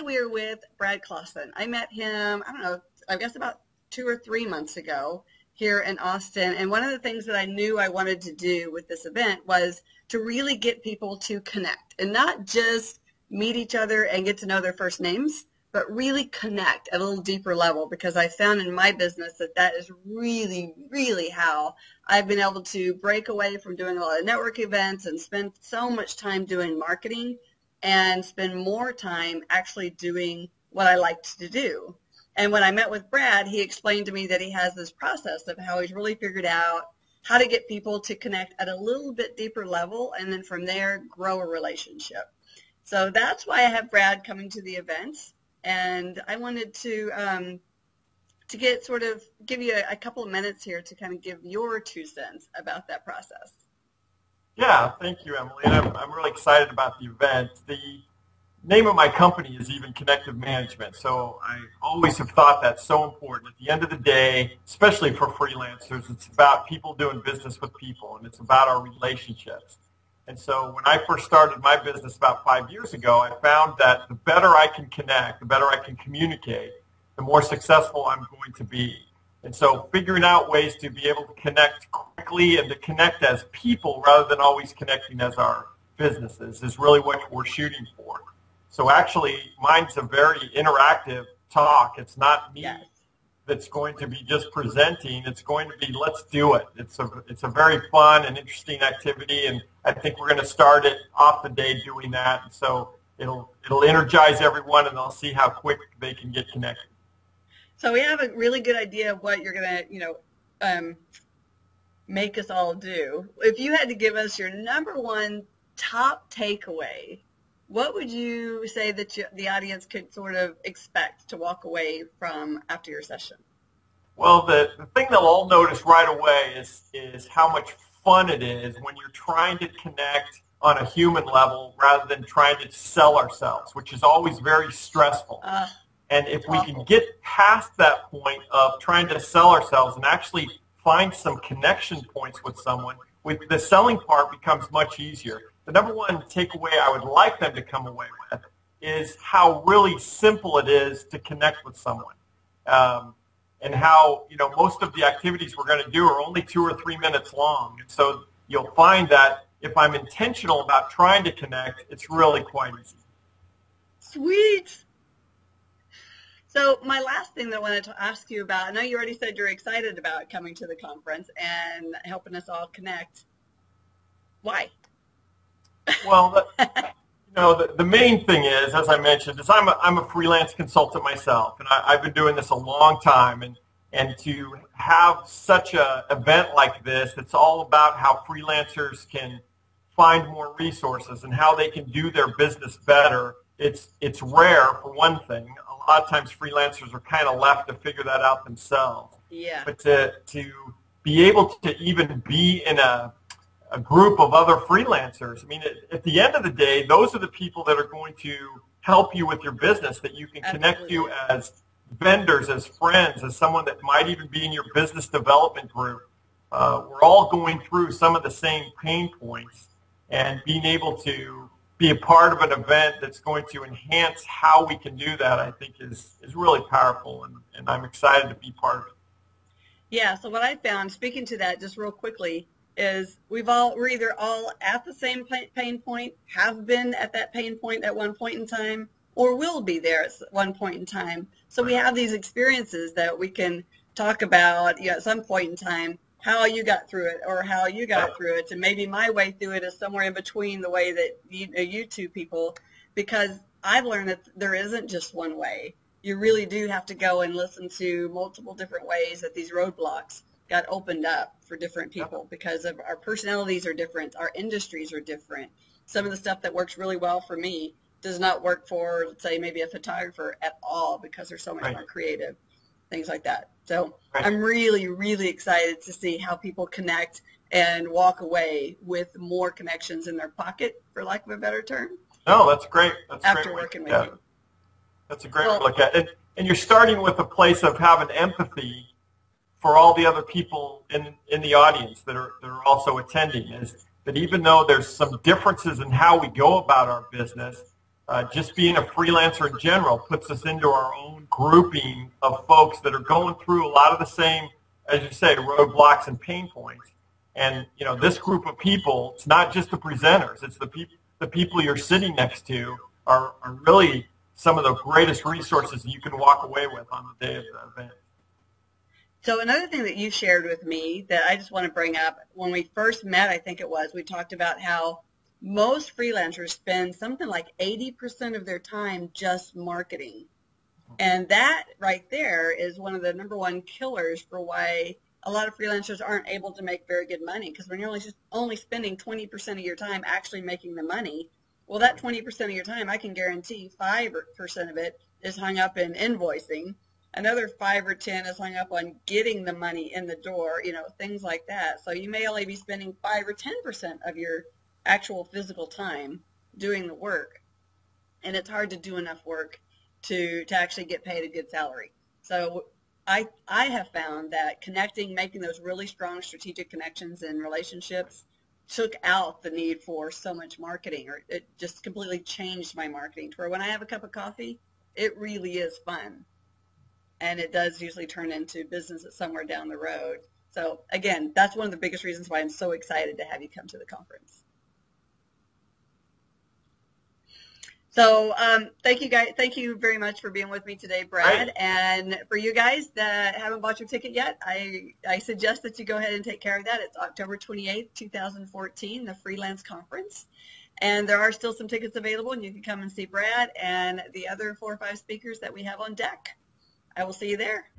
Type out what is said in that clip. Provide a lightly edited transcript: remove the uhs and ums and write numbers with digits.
today we are with Brad Closson. I met him, I don't know, I guess about 2 or 3 months ago here in Austin. And one of the things that I knew I wanted to do with this event was to really get people to connect and not just meet each other and get to know their first names, but really connect at a little deeper level, because I found in my business that that is really, really how I've been able to break away from doing a lot of network events and spend so much time doing marketing and spend more time actually doing what I liked to do. And when I met with Brad, he explained to me that he has this process of how he's really figured out how to get people to connect at a little bit deeper level, and then from there grow a relationship. So that's why I have Brad coming to the event. And I wanted to get sort of give you a couple of minutes here to kind of give your 2 cents about that process. Yeah, thank you, Emily. And I'm really excited about the event. The name of my company is even Connective Management, so I always have thought that's so important. At the end of the day, especially for freelancers, it's about people doing business with people, and it's about our relationships. And so when I first started my business about 5 years ago, I found that the better I can connect, the better I can communicate, the more successful I'm going to be. And so figuring out ways to be able to connect quickly and to connect as people rather than always connecting as our businesses is really what we're shooting for. So actually, mine's a very interactive talk. It's not me that's going to be just presenting. It's going to be, let's do it. It's a very fun and interesting activity, and I think we're going to start it off the day doing that. And so it'll energize everyone, and they'll see how quick they can get connected. So we have a really good idea of what you're going to, make us all do. If you had to give us your number one top takeaway, what would you say that the audience could sort of expect to walk away from after your session? Well, the thing they'll all notice right away is how much fun it is when you're trying to connect on a human level rather than trying to sell ourselves, which is always very stressful. And if we can get past that point of trying to sell ourselves and actually find some connection points with someone, the selling part becomes much easier. The number one takeaway I would like them to come away with is how really simple it is to connect with someone. And how, most of the activities we're going to do are only 2 or 3 minutes long. And so you'll find that if I'm intentional about trying to connect, it's really quite easy. Sweet. So my last thing that I wanted to ask you about, I know you already said you're excited about coming to the conference and helping us all connect. Why? Well, the main thing is, as I mentioned, is I'm a freelance consultant myself, and I've been doing this a long time, and to have such an event like this, it's all about how freelancers can find more resources and how they can do their business better. It's rare, for one thing. A lot of times freelancers are kind of left to figure that out themselves. Yeah. But to be able to even be in a group of other freelancers, I mean, at the end of the day, those are the people that are going to help you with your business, that you can connect to as vendors, as friends, as someone that might even be in your business development group. We're all going through some of the same pain points, and being able to be a part of an event that's going to enhance how we can do that, I think is really powerful, and I'm excited to be part of it. Yeah, so what I found, speaking to that just real quickly, is we're either all at the same pain point, have been at that pain point at one point in time, or will be there at one point in time. So we have these experiences that we can talk about, at some point in time, how you got through it or how you got through it. And maybe my way through it is somewhere in between the way that you two people, because I've learned that there isn't just one way. You really do have to go and listen to multiple different ways that these roadblocks got opened up for different people, because of our personalities are different, our industries are different. Some of the stuff that works really well for me does not work for, let's say, maybe a photographer at all, because they're so much more creative, things like that. So I'm really, really excited to see how people connect and walk away with more connections in their pocket, for lack of a better term. No, that's great. That's after great working with you. That's a great way to look at it. And you're starting with a place of having empathy for all the other people in the audience that are also attending, is that even though there's some differences in how we go about our business, just being a freelancer in general puts us into our own grouping of folks that are going through a lot of the same, as you say, roadblocks and pain points. And, you know, this group of people, it's not just the presenters, it's the people you're sitting next to are really some of the greatest resources that you can walk away with on the day of the event. So another thing that you shared with me that I just want to bring up, when we first met, I think it was, we talked about how most freelancers spend something like 80% of their time just marketing. And that right there is one of the number one killers for why a lot of freelancers aren't able to make very good money. Because when you're only spending 20% of your time actually making the money, well, that 20% of your time, I can guarantee 5% of it is hung up in invoicing. Another 5 or 10 is hung up on getting the money in the door, you know, things like that. So you may only be spending 5 or 10% of your actual physical time doing the work. And it's hard to do enough work to actually get paid a good salary. So I have found that connecting, making those really strong strategic connections and relationships took out the need for so much marketing, or it just completely changed my marketing to where when I have a cup of coffee, it really is fun. And it does usually turn into business somewhere down the road. So again, that's one of the biggest reasons why I'm so excited to have you come to the conference. So thank you guys. Thank you very much for being with me today, Brad. Right. And for you guys that haven't bought your ticket yet, I suggest that you go ahead and take care of that. It's October 28th, 2014, the Freelance Conference. And there are still some tickets available, and you can come and see Brad and the other 4 or 5 speakers that we have on deck. I will see you there.